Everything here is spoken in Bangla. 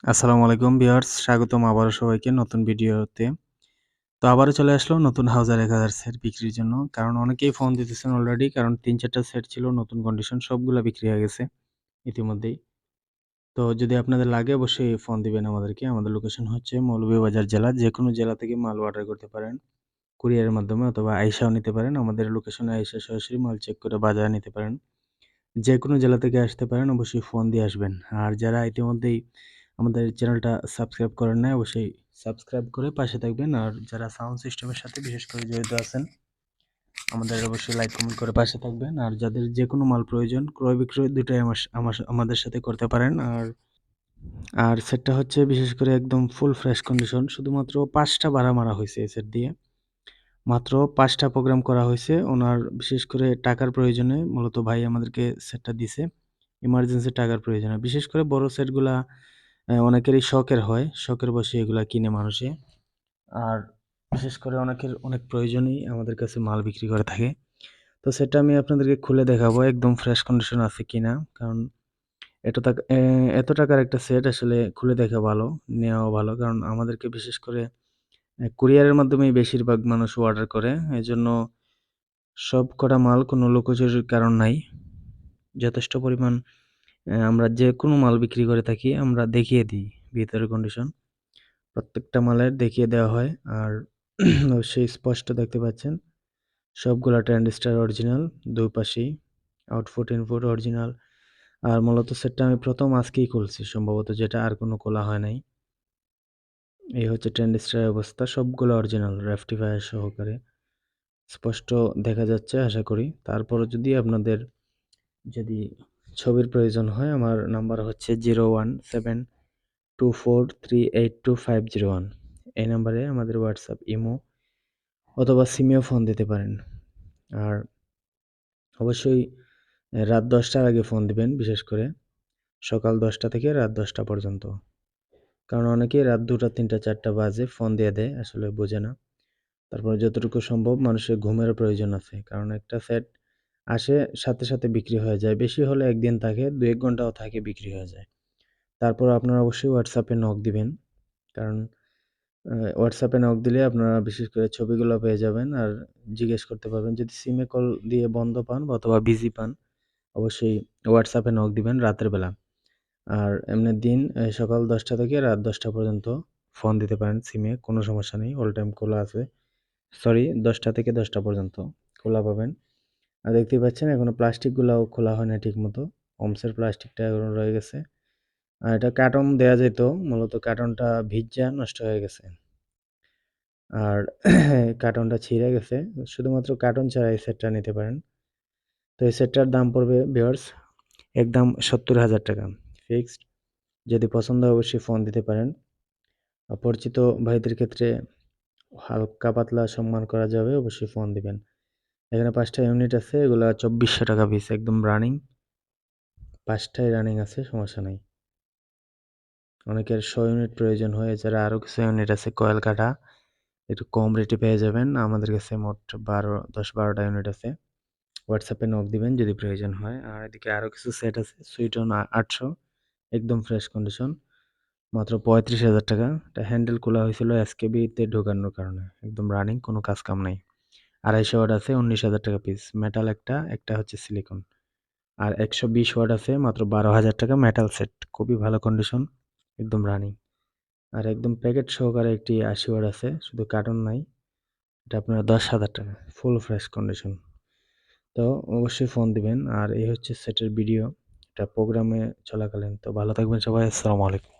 আসসালামু আলাইকুম ভিউয়ার্স, স্বাগতম আবারও সবাইকে নতুন ভিডিওতে। তো আবারও চলে আসলো নতুন হাউজার ১০০০ সেট বিক্রির জন্য। কারণ অনেকেই ফোন দিতেছেন অলরেডি, কারণ ৩-৪ টা সেট ছিল নতুন কন্ডিশন, সবগুলা বিক্রি হয়ে গেছে ইতিমধ্যেই। তো যদি আপনাদের লাগে অবশ্যই ফোন দিবেন আমাদেরকে। আমাদের লোকেশন হচ্ছে মৌলভীবাজার জেলা। যেকোনো জেলা থেকে মাল অর্ডার করতে পারেন কুরিয়ারের মাধ্যমে, অথবা আইসাও নিতে পারেন। আমাদের লোকেশনে আইসা সরাসরি মাল চেক করে বাজারে নিতে পারেন। যেকোনো জেলা থেকে আসতে পারেন, অবশ্যই ফোন দিয়ে আসবেন। আর যারা ইতিমধ্যেই আমাদের চ্যানেলটা সাবস্ক্রাইব করেন নাই, অবশ্যই সাবস্ক্রাইব করে পাশে থাকবেন। আর যারা সাউন্ড সিস্টেমের সাথে বিশেষ করে জড়িত আছেন, আমাদের অবশ্যই লাইক কমেন্ট করে পাশে থাকবেন। আর যাদের যেকোনো মাল প্রয়োজন, ক্রয় বিক্রয় দুটাই আমাদের সাথে করতে পারেন। আর সেটটা হচ্ছে বিশেষ করে একদম ফুল ফ্রেশ কন্ডিশন। শুধুমাত্র ৫ টা ভাড়া মারা হইছে এই সেট দিয়ে। মাত্র ৫ টা প্রোগ্রাম করা হইছে। ওনার বিশেষ করে টাকার প্রয়োজনে মূলত ভাই আমাদেরকে সেটটা দিছে। ইমার্জেন্সি টাকার প্রয়োজনে। বিশেষ করে বড় সেটগুলা অনেকেরই শখের হয়। শখের বশে এগুলা কিনে মানুষে। আর বিশেষ করে অনেকের অনেক প্রয়োজনেই আমাদের কাছে মাল বিক্রি করে থাকে। তো সেটা আমি আপনাদেরকে খুলে দেখাবো একদম ফ্রেশ কন্ডিশন আছে কিনা। কারণ এত টাকার একটা সেট আসলে খুলে দেখা ভালো, নেওয়াও ভালো। কারণ আমাদেরকে বিশেষ করে কুরিয়ারের মাধ্যমেই বেশিরভাগ মানুষ অর্ডার করে। এজন্য সবকটা মাল কোনো লুকোচুরির কারণ নাই। যথেষ্ট পরিমাণ আমরা যেকোনো মাল বিক্রি করে থাকি, আমরা দেখিয়ে দিই ভিতরের কন্ডিশন। প্রত্যেকটা মালের দেখিয়ে দেওয়া হয়। আর অবশ্যই স্পষ্ট দেখতে পাচ্ছেন সবগুলা ট্রানজিস্টর অরিজিনাল, দুই পাশেই আউটপুট ইনপুট অরিজিনাল। আর মূলত সেটটা আমি প্রথম আজকেই খুলছি সম্ভবত, যেটা আর কোনো খোলা হয় নাই। এই হচ্ছে ট্রানজিস্টরের অবস্থা, সবগুলো অরিজিনাল রেকটিফায়ার সহকারে স্পষ্ট দেখা যাচ্ছে আশা করি। তারপরও যদি আপনাদের যদি ছবির প্রয়োজন হয়, আমার নাম্বার হচ্ছে 01724382501। এই নাম্বারে আমাদের হোয়াটসঅ্যাপ, ইমো অথবা সিমেও ফোন দিতে পারেন। আর অবশ্যই রাত ১০টার আগে ফোন দিবেন, বিশেষ করে সকাল ১০টা থেকে রাত ১০টা পর্যন্ত। কারণ অনেকেই রাত ২টা, ৩টা, ৪টা বাজে ফোন দিয়ে দেয়, আসলে বোঝে না। তারপরে যতটুকু সম্ভব মানুষের ঘুমেরও প্রয়োজন আছে। কারণ একটা সেট আসে সাথে, সাথে বিক্রি হয়ে যায়। বেশি হলে ১ দিন থাকে, ২-১ ঘন্টাও থাকে, বিক্রি হয়ে যায়। তারপরও আপনারা অবশ্যই হোয়াটসঅ্যাপে নক দিবেন। কারণ হোয়াটসঅ্যাপে নক দিলে আপনারা বিশেষ করে ছবিগুলো পেয়ে যাবেন আর জিজ্ঞেস করতে পারবেন। যদি সিমে কল দিয়ে বন্ধ পান বা অথবা বিজি পান, অবশ্যই হোয়াটসঅ্যাপে নক দিবেন রাতের বেলা। আর এমনি দিন সকাল ১০টা থেকে রাত ১০টা পর্যন্ত ফোন দিতে পারেন সিমে, কোনো সমস্যা নেই। অল টাইম খোলা আছে। সরি, ১০টা থেকে ১০টা পর্যন্ত খোলা পাবেন। আর দেখতেই পাচ্ছেন এখনো প্লাস্টিকগুলাও খোলা হয় না ঠিকমতো। ওমসের প্লাস্টিকটা এখনো রয়ে গেছে। আর এটা কার্টন দেয়া যেত, মূলত কার্টনটা ভিজ্জা নষ্ট হয়ে গেছে। আর কার্টনটা ছিঁড়ে গেছে। শুধুমাত্র কার্টন ছাড়া এই সেটটা নিতে পারেন। তো এই সেটটার দাম পড়বে ভিউয়ার্স একদম ৭০,০০০ টাকা ফিক্সড। যদি পছন্দ হয় অবশ্যই ফোন দিতে পারেন। পরিচিত ভাইদের ক্ষেত্রে হালকা পাতলা সম্মান করা যাবে, অবশ্যই ফোন দিবেন। এখানে ৫ টা ইউনিট আছে, এগুলা ২৪০০ টাকা পিস, একদম রানিং। ৫ টাই রানিং আছে, সমস্যা নাই। অনেকের ১০০ ইউনিট প্রয়োজন হয়, এছাড়া আরও কিছু ইউনিট আছে কয়েল কাটা, একটু কম রেটে পেয়ে যাবেন। আমাদের কাছে মোট ১০-১২টা ইউনিট আছে। হোয়াটসঅ্যাপে নক দিবেন যদি প্রয়োজন হয়। আর এদিকে আরও কিছু সেট আছে, সুইটন ৮০০, একদম ফ্রেশ কন্ডিশন, মাত্র ৩৫,০০০ টাকা। এটা হ্যান্ডেল খোলা হয়েছিল এসকেবিতে ঢোকানোর কারণে, একদম রানিং, কোনো কাজ কাম নাই। ২৫০ ওয়াট আছে, ১৯,০০০ টাকা পিস। মেটাল একটা, একটা হচ্ছে সিলিকন। আর ১২০ ওয়াট আছে, মাত্র ১২,০০০ টাকা মেটাল সেট, খুবই ভালো কন্ডিশন, একদম রানিং। আর একদম প্যাকেট সহকারে একটি ৮০ ওয়াট আছে, শুধু কার্টন নাই, এটা আপনার ১০,০০০ টাকা, ফুল ফ্রেশ কন্ডিশন। তো অবশ্যই ফোন দিবেন। আর এই হচ্ছে সেটের ভিডিও, এটা প্রোগ্রামে চলাকালীন। তো ভালো থাকবেন সবাই, আসসালামু আলাইকুম।